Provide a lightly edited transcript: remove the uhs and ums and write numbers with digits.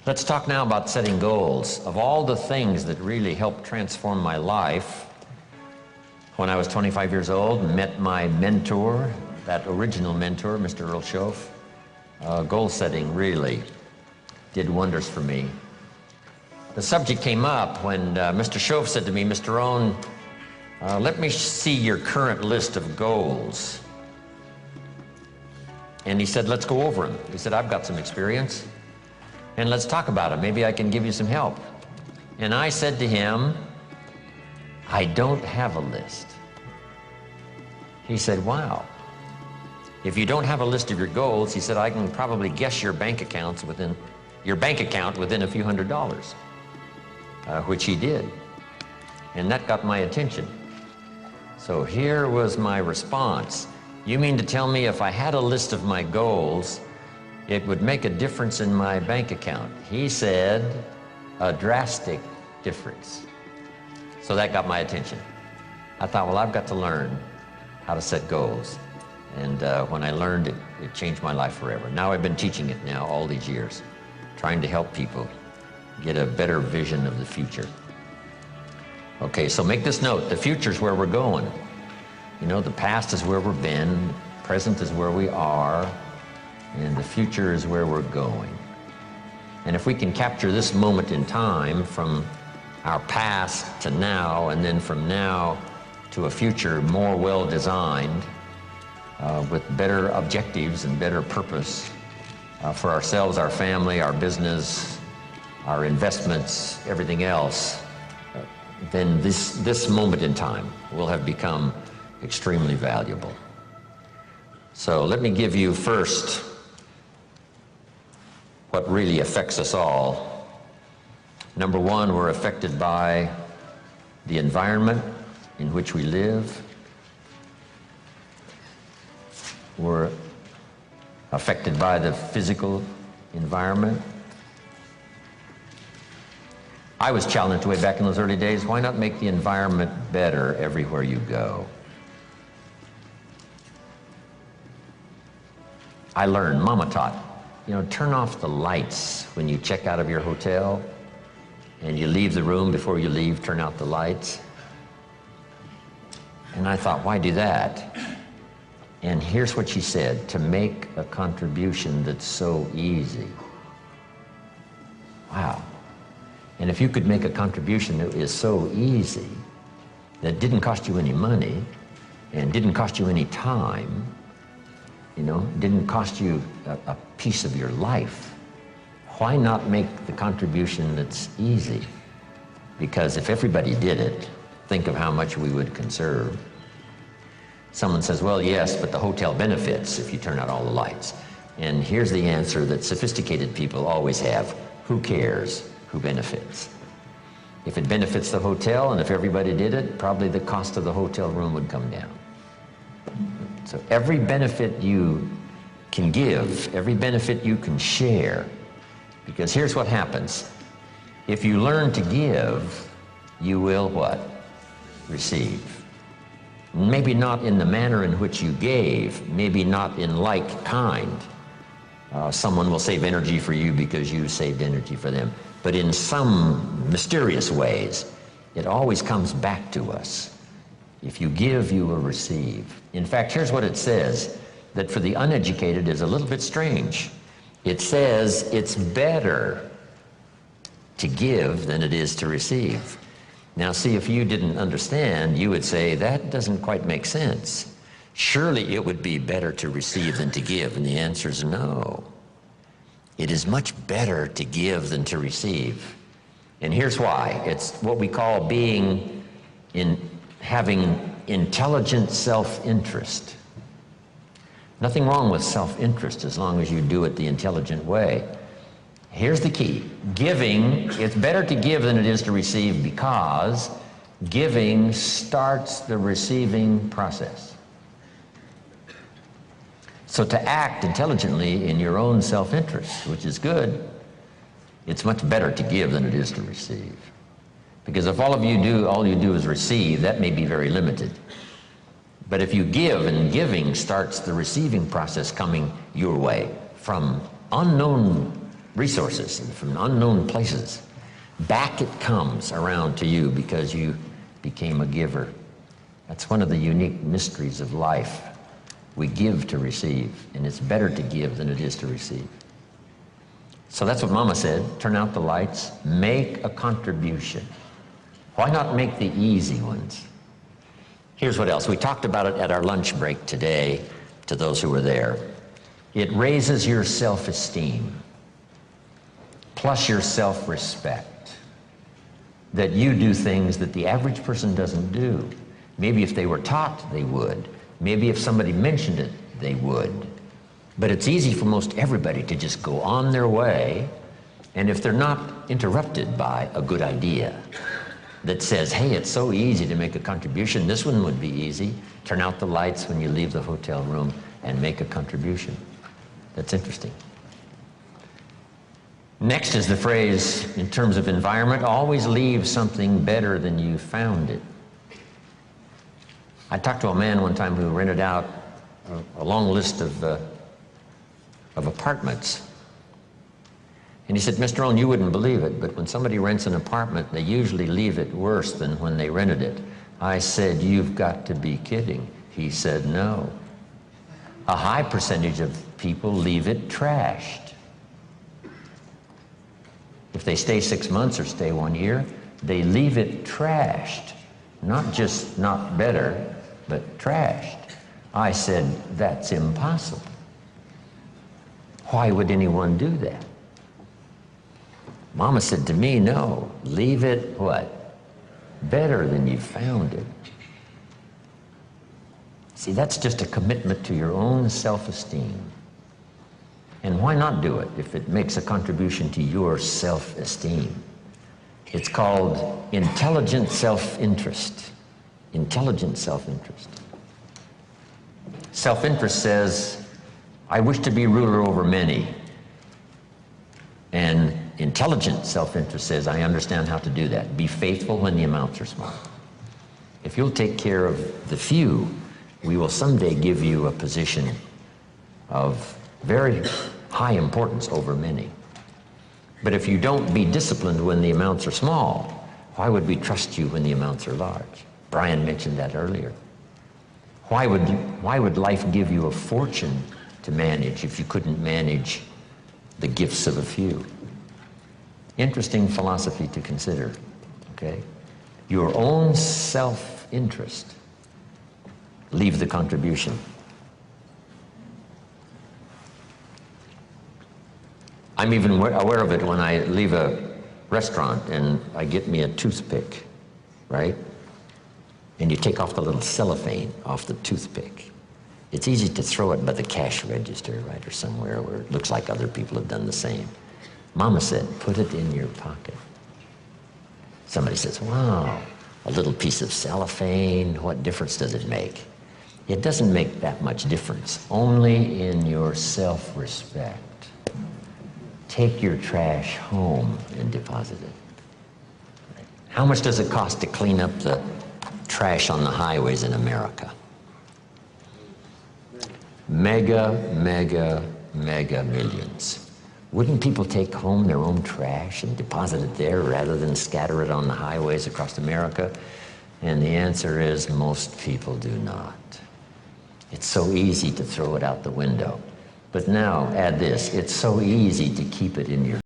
Let's talk now about setting goals. Of all the things that really helped transform my life, when I was 25 years old, met my mentor, that original mentor, Mr. Earl Shoaff. Goal setting really did wonders for me. The subject came up when Mr. Shoaff said to me, "Mr. Rohn, let me see your current list of goals." And he said, "Let's go over them." He said, "I've got some experience, and let's talk about it. Maybe I can give you some help." And I said to him, "I don't have a list." He said, "Wow. If you don't have a list of your goals," he said, "I can probably guess your bank account within a few $100s, which he did. And that got my attention. So here was my response. "You mean to tell me if I had a list of my goals, it would make a difference in my bank account?" He said, "A drastic difference." So that got my attention. I thought, well, I've got to learn how to set goals. And when I learned it, it changed my life forever. Now I've been teaching it now all these years, trying to help people get a better vision of the future. Okay, so make this note. The future's where we're going. You know, the past is where we've been, present is where we are, and the future is where we're going. And if we can capture this moment in time from our past to now, and then from now to a future more well-designed, with better objectives and better purpose for ourselves, our family, our business, our investments, everything else, then this moment in time will have become extremely valuable. So let me give you first what really affects us all. Number one, we're affected by the environment in which we live. We're affected by the physical environment. I was challenged way back in those early days, why not make the environment better everywhere you go? I learned, Mama taught, turn off the lights when you check out of your hotel and you leave the room. Before you leave, turn out the lights. And I thought, why do that? And here's what she said: to make a contribution that's so easy. Wow. And if you could make a contribution that is so easy, that didn't cost you any money, and didn't cost you any time, didn't cost you a piece of your life, why not make the contribution that's easy? Because if everybody did it, think of how much we would conserve. Someone says, well, yes, but the hotel benefits if you turn out all the lights. And here's the answer that sophisticated people always have: who cares who benefits? If it benefits the hotel, and if everybody did it, probably the cost of the hotel room would come down. So every benefit you can give, every benefit you can share, because here's what happens. If you learn to give, you will what? Receive. Maybe not in the manner in which you gave, maybe not in like kind. Someone will save energy for you because you saved energy for them. But in some mysterious ways, it always comes back to us. If you give, you will receive. In fact, here's what it says, that for the uneducated is a little bit strange. It says it's better to give than it is to receive. Now see, if you didn't understand, you would say, that doesn't quite make sense. Surely it would be better to receive than to give, and the answer is no. It is much better to give than to receive. And here's why. It's what we call having intelligent self-interest. Nothing wrong with self-interest as long as you do it the intelligent way. Here's the key. Giving, it's better to give than it is to receive, because giving starts the receiving process. So to act intelligently in your own self-interest, which is good, it's much better to give than it is to receive. Because if all you do is receive, that may be very limited. But if you give, and giving starts the receiving process coming your way from unknown resources and from unknown places. Back it comes around to you because you became a giver. That's one of the unique mysteries of life. We give to receive, and it's better to give than it is to receive. So that's what Mama said. Turn out the lights, make a contribution. Why not make the easy ones? Here's what else. We talked about it at our lunch break today to those who were there. It raises your self-esteem, plus your self-respect, that you do things that the average person doesn't do. Maybe if they were taught, they would. Maybe if somebody mentioned it, they would. But it's easy for most everybody to just go on their way, and if they're not interrupted by a good idea that says, hey, it's so easy to make a contribution, this one would be easy. Turn out the lights when you leave the hotel room and make a contribution. That's interesting. Next is the phrase, in terms of environment, always leave something better than you found it. I talked to a man one time who rented out a long list of apartments. And he said, Mr. Rohn, you wouldn't believe it, but when somebody rents an apartment, they usually leave it worse than when they rented it. I said, you've got to be kidding. He said, no. A high percentage of people leave it trashed. If they stay 6 months or stay 1 year, they leave it trashed. Not just not better, but trashed. I said, that's impossible. Why would anyone do that? Mama said to me, no, leave it what? Better than you found it. See, that's just a commitment to your own self-esteem. And why not do it if it makes a contribution to your self-esteem? It's called intelligent self-interest. Intelligent self-interest. Self-interest says, I wish to be ruler over many. And intelligent self-interest says, I understand how to do that. Be faithful when the amounts are small. If you'll take care of the few, we will someday give you a position of very high importance over many. But if you don't be disciplined when the amounts are small, why would we trust you when the amounts are large? Brian mentioned that earlier. Why would life give you a fortune to manage if you couldn't manage the gifts of a few? Interesting philosophy to consider, okay? Your own self-interest. Leave the contribution. I'm even aware of it when I leave a restaurant and I get me a toothpick, right? And you take off the little cellophane off the toothpick. It's easy to throw it by the cash register, right, or somewhere where it looks like other people have done the same. Mama said, put it in your pocket. Somebody says, wow, a little piece of cellophane, what difference does it make? It doesn't make that much difference, only in your self-respect. Take your trash home and deposit it. How much does it cost to clean up the trash on the highways in America? Mega millions. Wouldn't people take home their own trash and deposit it there rather than scatter it on the highways across America? And the answer is most people do not. It's so easy to throw it out the window. But now, add this, it's so easy to keep it in your